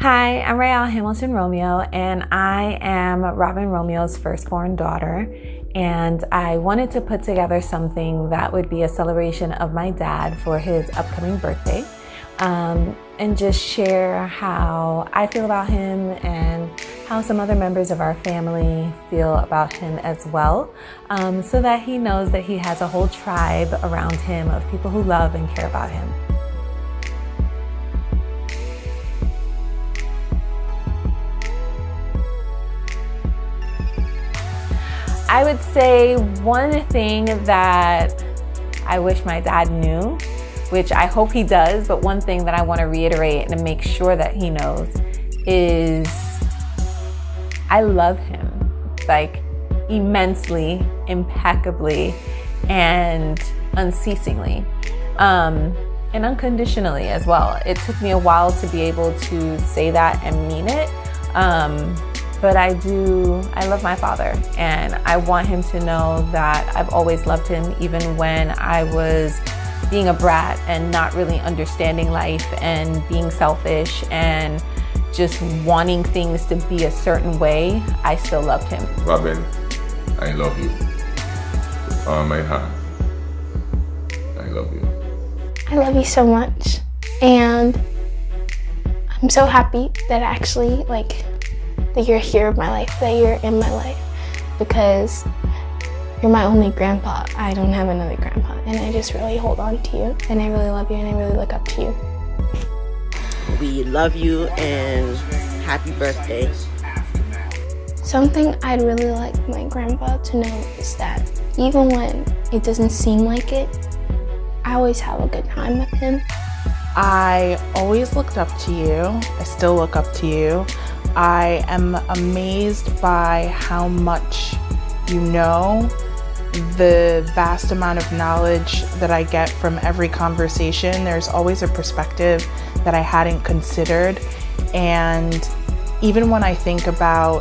Hi, I'm Robin Romeo, and I am Robin Romeo's firstborn daughter. And I wanted to put together something that would be a celebration of my dad for his upcoming birthday, and just share how I feel about him and how some other members of our family feel about him as well, so that he knows that he has a whole tribe around him of people who love and care about him. I would say one thing that I wish my dad knew, which I hope he does, but one thing that I want to reiterate and make sure that he knows is I love him, like immensely, impeccably, and unceasingly, and unconditionally as well. It took me a while to be able to say that and mean it. But I love my father, and I want him to know that I've always loved him, even when I was being a brat and not really understanding life and being selfish and just wanting things to be a certain way. I still loved him. Robin, I love you. With all my heart, I love you. I love you so much, and I'm so happy that actually, that you're here in my life, that you're in my life, because you're my only grandpa. I don't have another grandpa, and I just really hold on to you, and I really love you, and I really look up to you. We love you, and happy birthday. Something I'd really like my grandpa to know is that even when it doesn't seem like it, I always have a good time with him. I always looked up to you. I still look up to you. I am amazed by how much you know, the vast amount of knowledge that I get from every conversation. There's always a perspective that I hadn't considered. And even when I think about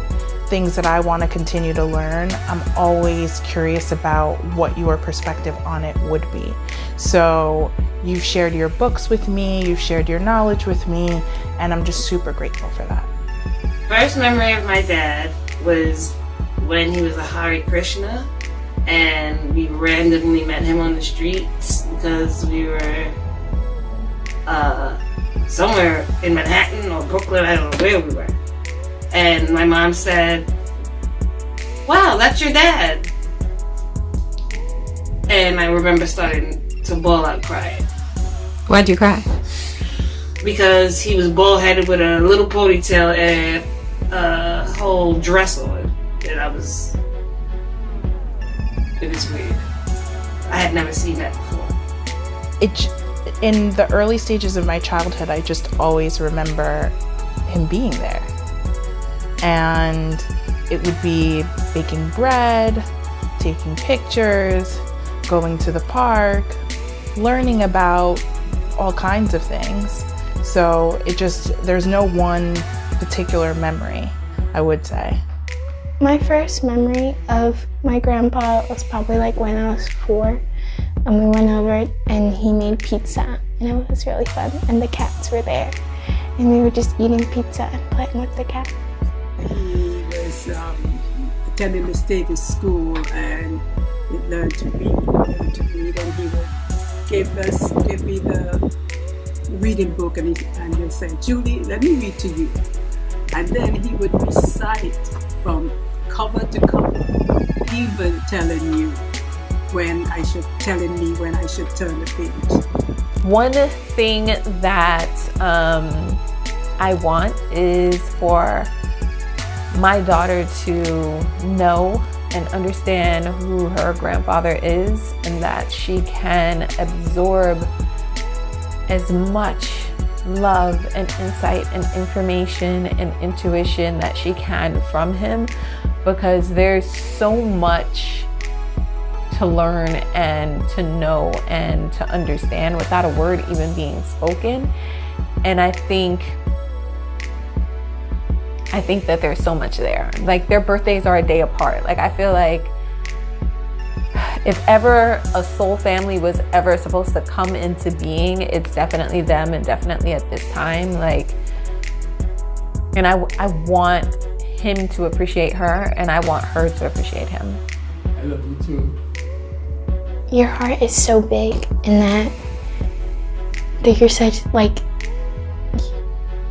things that I want to continue to learn, I'm always curious about what your perspective on it would be. So you've shared your books with me, you've shared your knowledge with me, and I'm just super grateful for that. First memory of my dad was when he was a Hare Krishna, and we randomly met him on the streets because we were somewhere in Manhattan or Brooklyn, I don't know where we were. And my mom said, "Wow, that's your dad." And I remember starting to bawl out crying. Why'd you cry? Because he was bald-headed with a little ponytail and a whole dress on. And it was weird. I had never seen that before. In the early stages of my childhood, I just always remember him being there. And it would be baking bread, taking pictures, going to the park, learning about all kinds of things. So there's no one particular memory, I would say. My first memory of my grandpa was probably when I was 4, and we went over and he made pizza, and it was really fun, and the cats were there, and we were just eating pizza and playing with the cats. He was attending the state school and we learned to read, and he would give me the reading book, and he said, "Julie, let me read to you." And then he would recite from cover to cover, even telling me when I should turn the page. One thing that I want is for my daughter to know and understand who her grandfather is, and that she can absorb as much love and insight and information and intuition that she can from him, because there's so much to learn and to know and to understand without a word even being spoken. And I think that there's so much there. Their birthdays are a day apart. I feel like if ever a soul family was ever supposed to come into being, it's definitely them, and definitely at this time. And I want him to appreciate her, and I want her to appreciate him. I love you too. Your heart is so big, and that you're such, like,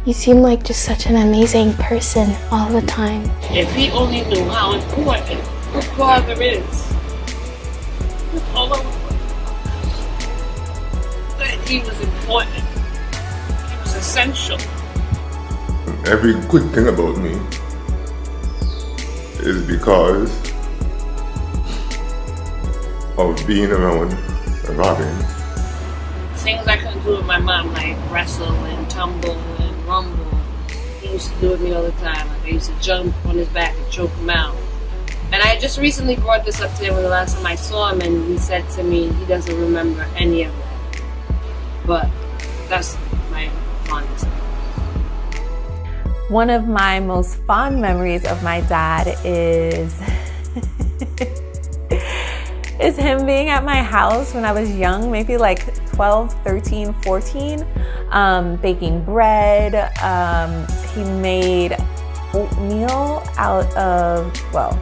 you seem like just such an amazing person all the time. If he only knew how important a father is, that's all I want. That he was important. He was essential. Every good thing about me is because of being around Robin. Things I couldn't do with my mom, like wrestle and tumble and rumble, he used to do with me all the time. Like I used to jump on his back and choke him out. And I just recently brought this up to him when the last time I saw him, and he said to me he doesn't remember any of that. But that's my fondest memory. One of my most fond memories of my dad is is him being at my house when I was young, maybe like 12, 13, 14, baking bread. He made oatmeal out of, well,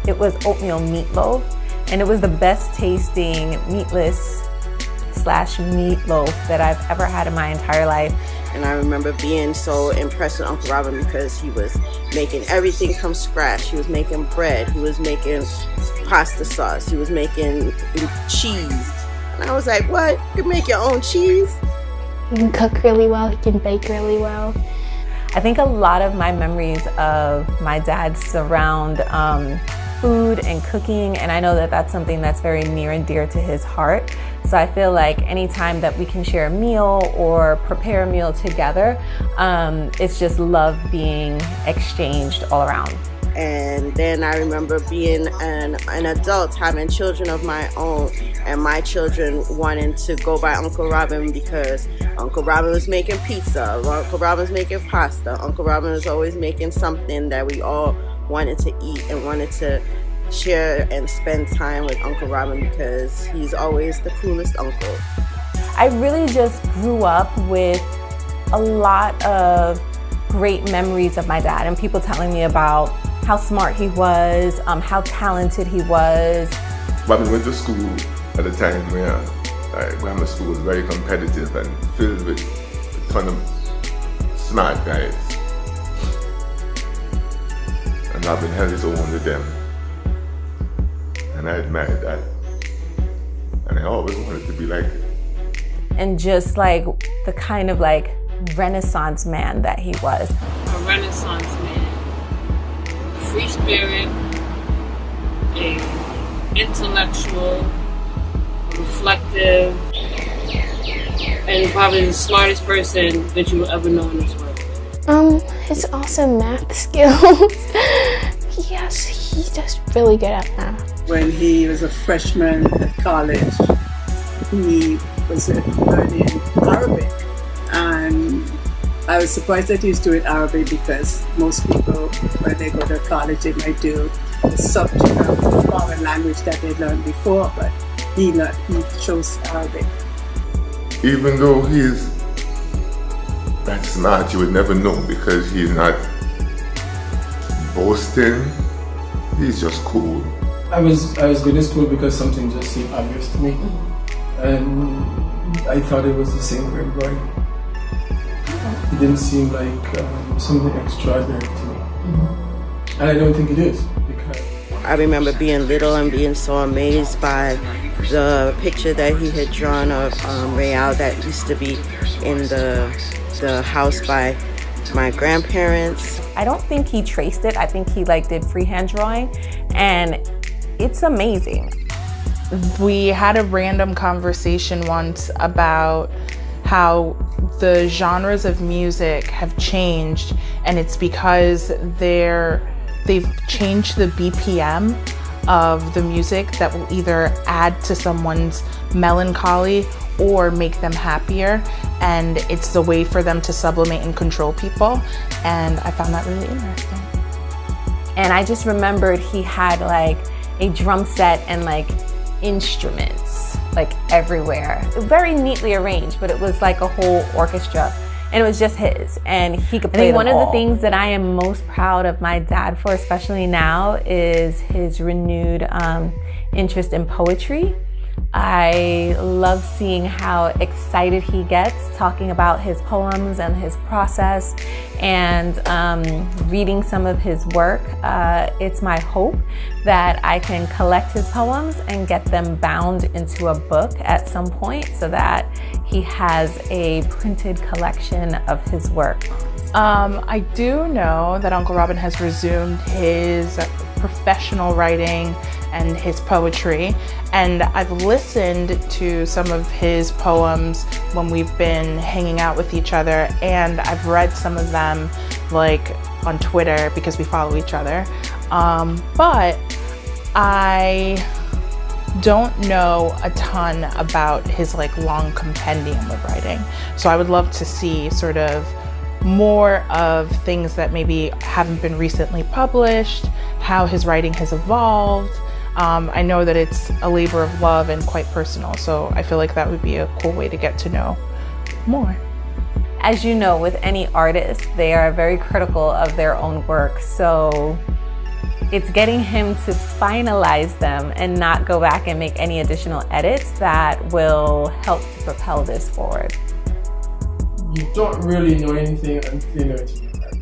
it was oatmeal meatloaf, and it was the best tasting meatless / meatloaf that I've ever had in my entire life. And I remember being so impressed with Uncle Robin because he was making everything from scratch. He was making bread, he was making pasta sauce, he was making cheese. And I was like, what? You can make your own cheese? He can cook really well, he can bake really well. I think a lot of my memories of my dad surround food and cooking, and I know that that's something that's very near and dear to his heart. So I feel like anytime that we can share a meal or prepare a meal together, it's just love being exchanged all around. And then I remember being an adult, having children of my own, and my children wanting to go by Uncle Robin because Uncle Robin was making pizza, Uncle Robin was making pasta, Uncle Robin was always making something that we all wanted to eat and wanted to share and spend time with Uncle Robin because he's always the coolest uncle. I really just grew up with a lot of great memories of my dad and people telling me about how smart he was, how talented he was. Robin went to school at a time where grammar school was very competitive and filled with a ton of smart guys. And Robin held his own with them. And I admired that. And I always wanted to be like him. And just like the kind of like Renaissance man that he was. A Renaissance man. Free spirit, a intellectual, reflective, and probably the smartest person that you will ever know in this world. His awesome math skills. Yes, he's just really good at math. When he was a freshman at college, he was learning Arabic, and I was surprised that he was doing Arabic because most people, when they go to college, they might do the subject of foreign language that they learned before, but he chose Arabic. Even though he's that smart, you would never know because he's not boasting. He's just cool. I was good in school because something just seemed obvious to me, and I thought it was the same for everybody. It didn't seem like something extraordinary to me, and I don't think it is because I remember being little and being so amazed by the picture that he had drawn of Real that used to be in the house by my grandparents. I don't think he traced it. I think he like did freehand drawing, and it's amazing. We had a random conversation once about how the genres of music have changed, and it's because they've changed the BPM of the music that will either add to someone's melancholy or make them happier, and it's the way for them to sublimate and control people, and I found that really interesting. And I just remembered he had like a drum set and like instruments like everywhere. Very neatly arranged, but it was like a whole orchestra. and it was just his, and he could play them all. I think one of the things that I am most proud of my dad for, especially now, is his renewed interest in poetry. I love seeing how excited he gets talking about his poems and his process, and reading some of his work. It's my hope that I can collect his poems and get them bound into a book at some point so that he has a printed collection of his work. I do know that Uncle Robin has resumed his professional writing and his poetry, and I've listened to some of his poems when we've been hanging out with each other, and I've read some of them like on Twitter because we follow each other, but I don't know a ton about his like long compendium of writing, so I would love to see sort of more of things that maybe haven't been recently published, how his writing has evolved. I know that it's a labor of love and quite personal, so I feel like that would be a cool way to get to know more. As you know, with any artist, they are very critical of their own work, so it's getting him to finalize them and not go back and make any additional edits that will help to propel this forward. You don't really know anything until you know it in your heart.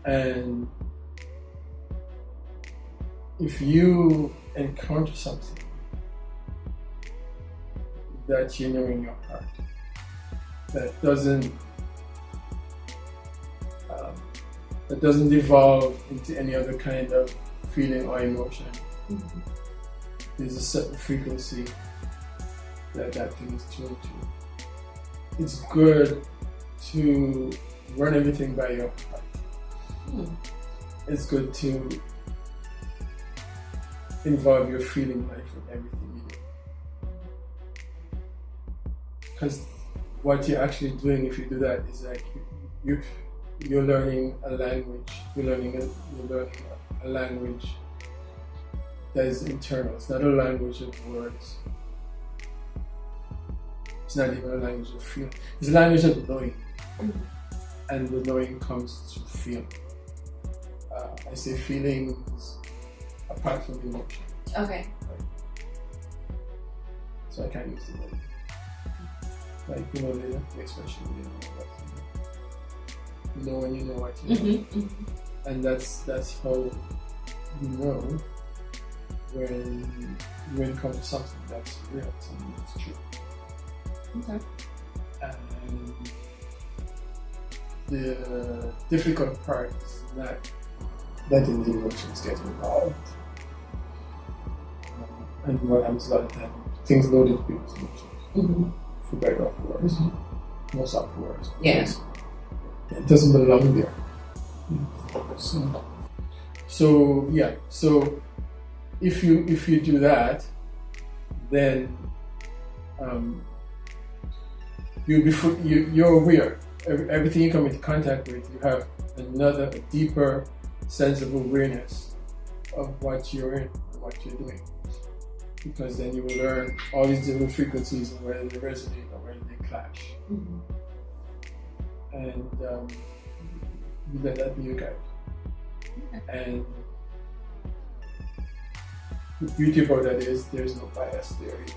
And if you encounter something that you know in your heart that doesn't devolve into any other kind of feeling or emotion, there's a certain frequency that thing is tuned to. It's good to run everything by your heart. It's good to involve your feeling life with everything you do. Because what you're actually doing if you do that is like you're learning a language. You're learning a language that is internal. It's not a language of words. It's not even a language of feeling. It's a language of knowing. And the knowing comes through feeling. I say feelings apart from emotion. Okay. So I can't use the word. Like, you know, the expression, you know when you know what you know. And that's how you know when you encounter something that's real, something that's true. Okay. And the difficult part is not letting the emotions get involved. And what happens a lot of time, things load into people's emotions. For better or for worse. Most are for worse. Yes. It doesn't belong there. So yeah. So if you do that, then you're aware. Everything you come into contact with, you have another deeper sense of awareness of what you're in, what you're doing. Because then you will learn all these different frequencies and whether they resonate or whether they clash. And you let that be your guide. And the beauty about that is there's no bias there either.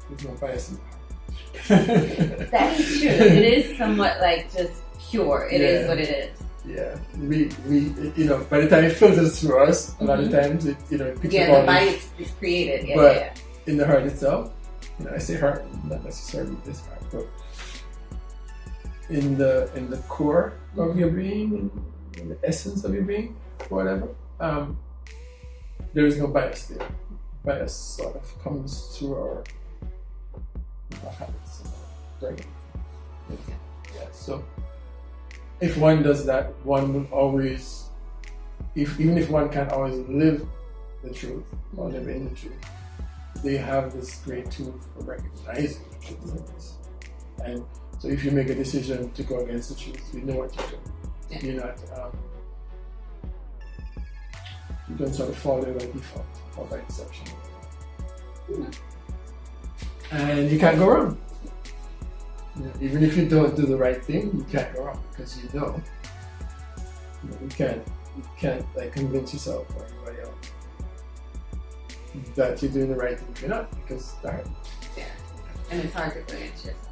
There's no bias in that. That is true. It is somewhat like just pure. It is what it is. Yeah, we by the time it filters through us, a lot of times it picks up all the bias is created. But in the heart itself, I say heart, not necessarily this heart, but in the core of your being, in the essence of your being, whatever, there is no bias there. Bias sort of comes through our habits and our brain. Yeah, so if one does that, one will always, even if one can't always live the truth or live in the truth, they have this great tool for recognizing the truth. And so if you make a decision to go against the truth, you know what you're doing. You're not, you don't sort of fall there by default or by deception. And you can't go wrong. Even if you don't do the right thing, you can't go wrong because you know. You can't like convince yourself or anybody else that you're doing the right thing if you're not, because that. Yeah, and it's hard to convince yourself.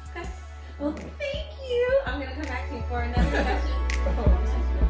Okay. Well, thank you. I'm gonna come back to you for another session.